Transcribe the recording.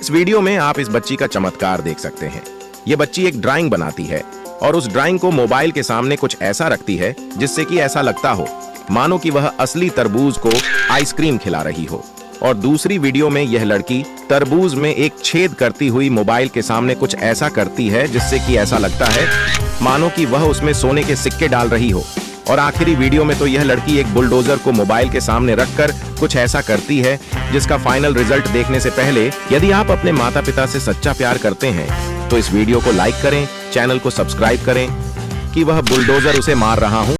इस वीडियो में आप इस बच्ची का चमत्कार देख सकते हैं। ये बच्ची एक ड्राइंग बनाती है और उस ड्राइंग को मोबाइल के सामने कुछ ऐसा रखती है जिससे कि ऐसा लगता हो मानो कि वह असली तरबूज को आइसक्रीम खिला रही हो। और दूसरी वीडियो में यह लड़की तरबूज में एक छेद करती हुई मोबाइल के सामने कुछ ऐसा करती है जिससे कि ऐसा लगता है मानो कि वह उसमें सोने के सिक्के डाल रही हो। और आखिरी वीडियो में तो यह लड़की एक बुलडोजर को मोबाइल के सामने रखकर कुछ ऐसा करती है जिसका फाइनल रिजल्ट देखने से पहले यदि आप अपने माता पिता से सच्चा प्यार करते हैं तो इस वीडियो को लाइक करें, चैनल को सब्सक्राइब करें कि वह बुलडोजर उसे मार रहा हूं।